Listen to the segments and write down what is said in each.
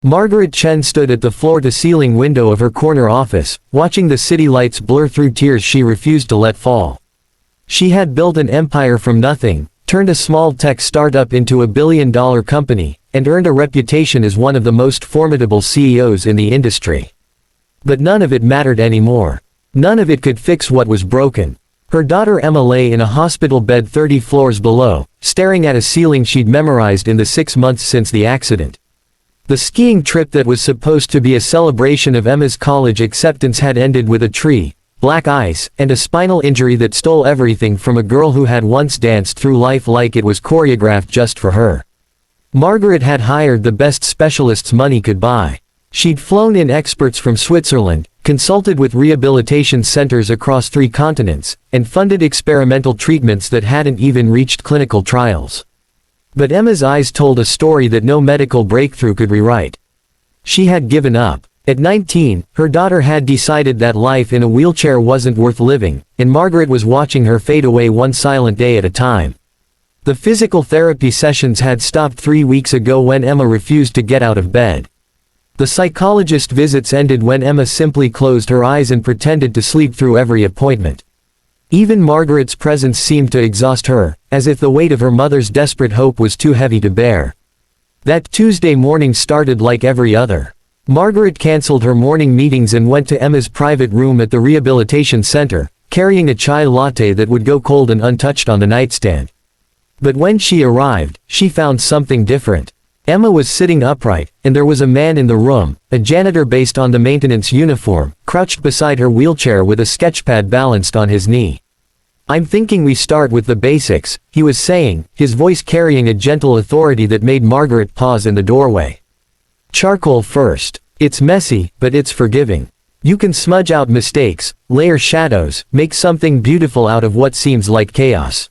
Margaret Chen stood at the floor-to-ceiling window of her corner office, watching the city lights blur through tears she refused to let fall. She had built an empire from nothing, turned a small tech startup into a billion-dollar company, and earned a reputation as one of the most formidable CEOs in the industry. But none of it mattered anymore. None of it could fix what was broken. Her daughter Emma lay in a hospital bed 30 floors below, staring at a ceiling she'd memorized in the 6 months since the accident. The skiing trip that was supposed to be a celebration of Emma's college acceptance had ended with a tree, black ice, and a spinal injury that stole everything from a girl who had once danced through life like it was choreographed just for her. Margaret had hired the best specialists money could buy. She'd flown in experts from Switzerland, consulted with rehabilitation centers across 3 continents, and funded experimental treatments that hadn't even reached clinical trials. But Emma's eyes told a story that no medical breakthrough could rewrite. She had given up. At 19, her daughter had decided that life in a wheelchair wasn't worth living, and Margaret was watching her fade away one silent day at a time. The physical therapy sessions had stopped 3 weeks ago when Emma refused to get out of bed. The psychologist visits ended when Emma simply closed her eyes and pretended to sleep through every appointment. Even Margaret's presence seemed to exhaust her, as if the weight of her mother's desperate hope was too heavy to bear. That Tuesday morning started like every other. Margaret canceled her morning meetings and went to Emma's private room at the rehabilitation center, carrying a chai latte that would go cold and untouched on the nightstand. But when she arrived, she found something different. Emma was sitting upright, and there was a man in the room, a janitor based on the maintenance uniform, crouched beside her wheelchair with a sketchpad balanced on his knee. "I'm thinking we start with the basics," he was saying, his voice carrying a gentle authority that made Margaret pause in the doorway. "Charcoal first. It's messy, but it's forgiving. You can smudge out mistakes, layer shadows, make something beautiful out of what seems like chaos."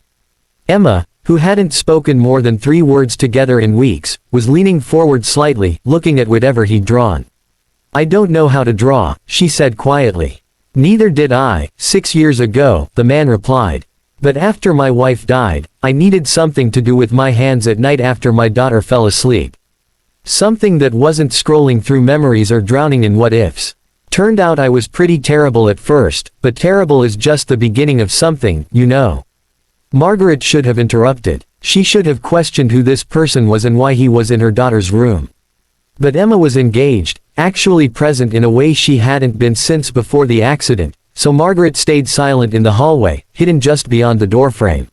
Emma, who hadn't spoken more than 3 words together in weeks, was leaning forward slightly, looking at whatever he'd drawn. "I don't know how to draw," she said quietly. "Neither did I, 6 years ago," the man replied. "But after my wife died, I needed something to do with my hands at night after my daughter fell asleep. Something that wasn't scrolling through memories or drowning in what-ifs. Turned out I was pretty terrible at first, but terrible is just the beginning of something, you know." Margaret should have interrupted. She should have questioned who this person was and why he was in her daughter's room. But Emma was engaged, actually present in a way she hadn't been since before the accident, so Margaret stayed silent in the hallway, hidden just beyond the doorframe.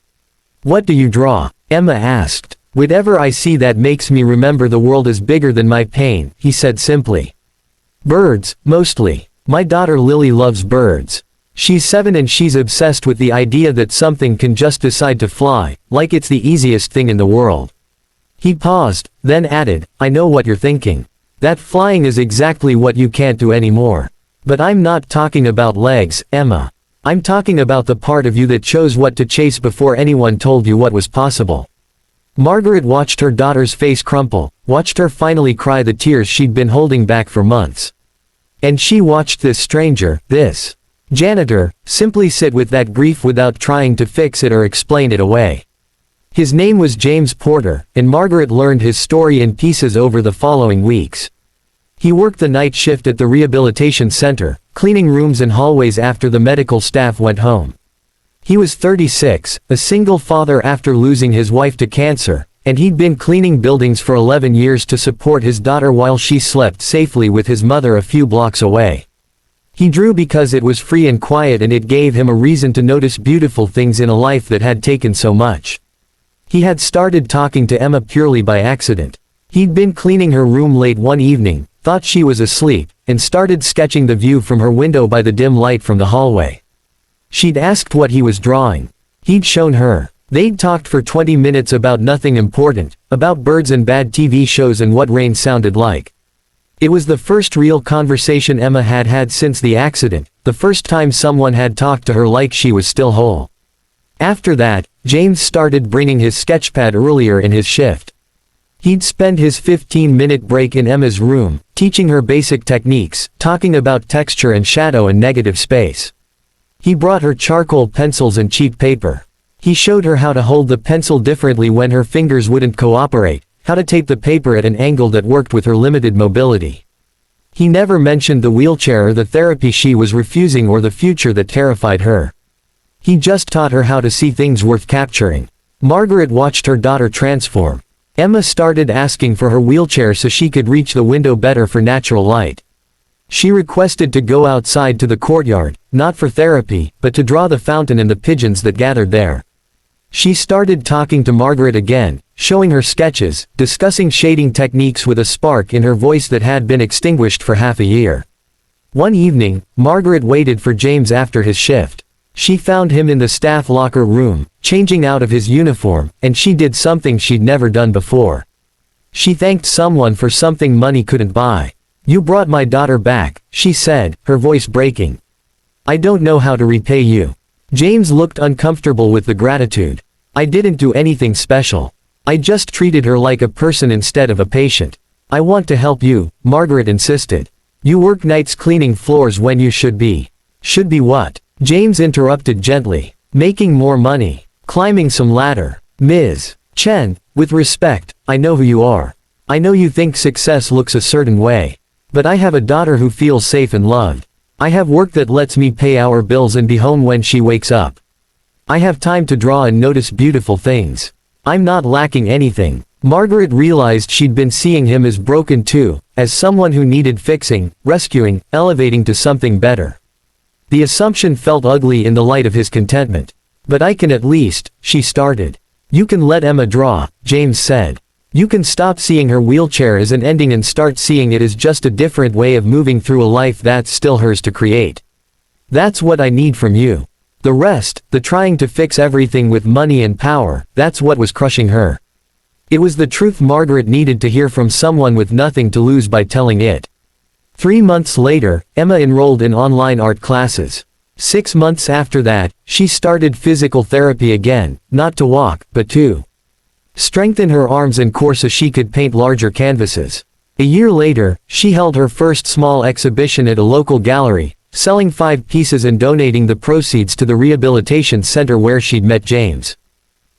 "What do you draw?" Emma asked. "Whatever I see that makes me remember the world is bigger than my pain," he said simply. "Birds, mostly. My daughter Lily loves birds. She's 7 and she's obsessed with the idea that something can just decide to fly, like it's the easiest thing in the world." He paused, then added, "I know what you're thinking. That flying is exactly what you can't do anymore. But I'm not talking about legs, Emma. I'm talking about the part of you that chose what to chase before anyone told you what was possible." Margaret watched her daughter's face crumple, watched her finally cry the tears she'd been holding back for months. And she watched this stranger, this janitor, simply sit with that grief without trying to fix it or explain it away. His name was James Porter, and Margaret learned his story in pieces over the following weeks. He worked the night shift at the rehabilitation center, cleaning rooms and hallways after the medical staff went home. He was 36, a single father after losing his wife to cancer, and he'd been cleaning buildings for 11 years to support his daughter while she slept safely with his mother a few blocks away. He drew because it was free and quiet, and it gave him a reason to notice beautiful things in a life that had taken so much. He had started talking to Emma purely by accident. He'd been cleaning her room late one evening, thought she was asleep, and started sketching the view from her window by the dim light from the hallway. She'd asked what he was drawing. He'd shown her. They'd talked for 20 minutes about nothing important, about birds and bad TV shows and what rain sounded like. It was the first real conversation Emma had had since the accident, the first time someone had talked to her like she was still whole. After that, James started bringing his sketchpad earlier in his shift. He'd spend his 15-minute break in Emma's room, teaching her basic techniques, talking about texture and shadow and negative space. He brought her charcoal pencils and cheap paper. He showed her how to hold the pencil differently when her fingers wouldn't cooperate, how to tape the paper at an angle that worked with her limited mobility. He never mentioned the wheelchair or the therapy she was refusing or the future that terrified her. He just taught her how to see things worth capturing. Margaret watched her daughter transform. Emma started asking for her wheelchair so she could reach the window better for natural light. She requested to go outside to the courtyard, not for therapy, but to draw the fountain and the pigeons that gathered there. She started talking to Margaret again, showing her sketches, discussing shading techniques with a spark in her voice that had been extinguished for half a year. One evening, Margaret waited for James after his shift. She found him in the staff locker room, changing out of his uniform, and she did something she'd never done before. She thanked someone for something money couldn't buy. "You brought my daughter back," she said, her voice breaking. "I don't know how to repay you." James looked uncomfortable with the gratitude. "I didn't do anything special. I just treated her like a person instead of a patient." "I want to help you," Margaret insisted. "You work nights cleaning floors when you should be." "Should be what?" James interrupted gently. "Making more money. Climbing some ladder." "Ms. Chen, with respect, I know who you are. I know you think success looks a certain way. But I have a daughter who feels safe and loved. I have work that lets me pay our bills and be home when she wakes up. I have time to draw and notice beautiful things. I'm not lacking anything." Margaret realized she'd been seeing him as broken too, as someone who needed fixing, rescuing, elevating to something better. The assumption felt ugly in the light of his contentment. "But I can at least," she started. "You can let Emma draw," James said. "You can stop seeing her wheelchair as an ending and start seeing it as just a different way of moving through a life that's still hers to create. That's what I need from you. The rest, the trying to fix everything with money and power, that's what was crushing her." It was the truth Margaret needed to hear from someone with nothing to lose by telling it. 3 months later, Emma enrolled in online art classes. 6 months after that, she started physical therapy again, not to walk, but to strengthen her arms and core so she could paint larger canvases. A year later, she held her first small exhibition at a local gallery, selling 5 pieces and donating the proceeds to the rehabilitation center where she'd met James.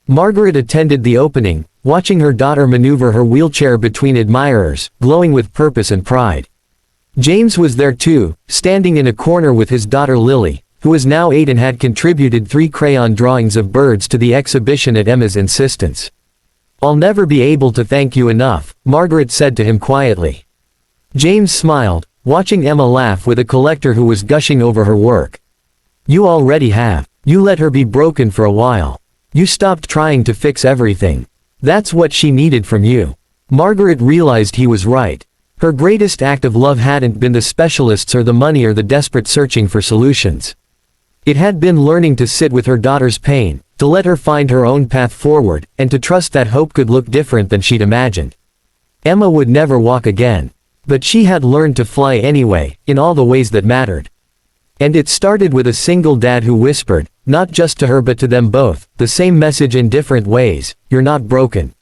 Margaret attended the opening, watching her daughter maneuver her wheelchair between admirers, glowing with purpose and pride. James was there too, standing in a corner with his daughter Lily, who was now 8 and had contributed 3 crayon drawings of birds to the exhibition at Emma's insistence. "I'll never be able to thank you enough," Margaret said to him quietly. James smiled, watching Emma laugh with a collector who was gushing over her work. "You already have. You let her be broken for a while. You stopped trying to fix everything. That's what she needed from you." Margaret realized he was right. Her greatest act of love hadn't been the specialists or the money or the desperate searching for solutions. It had been learning to sit with her daughter's pain, to let her find her own path forward, and to trust that hope could look different than she'd imagined. Emma would never walk again. But she had learned to fly anyway, in all the ways that mattered. And it started with a single dad who whispered, not just to her but to them both, the same message in different ways: "You're not broken.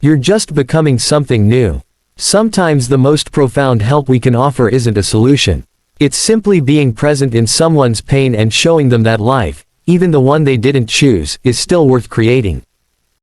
You're just becoming something new." Sometimes the most profound help we can offer isn't a solution. It's simply being present in someone's pain and showing them that life, even the one they didn't choose, is still worth creating.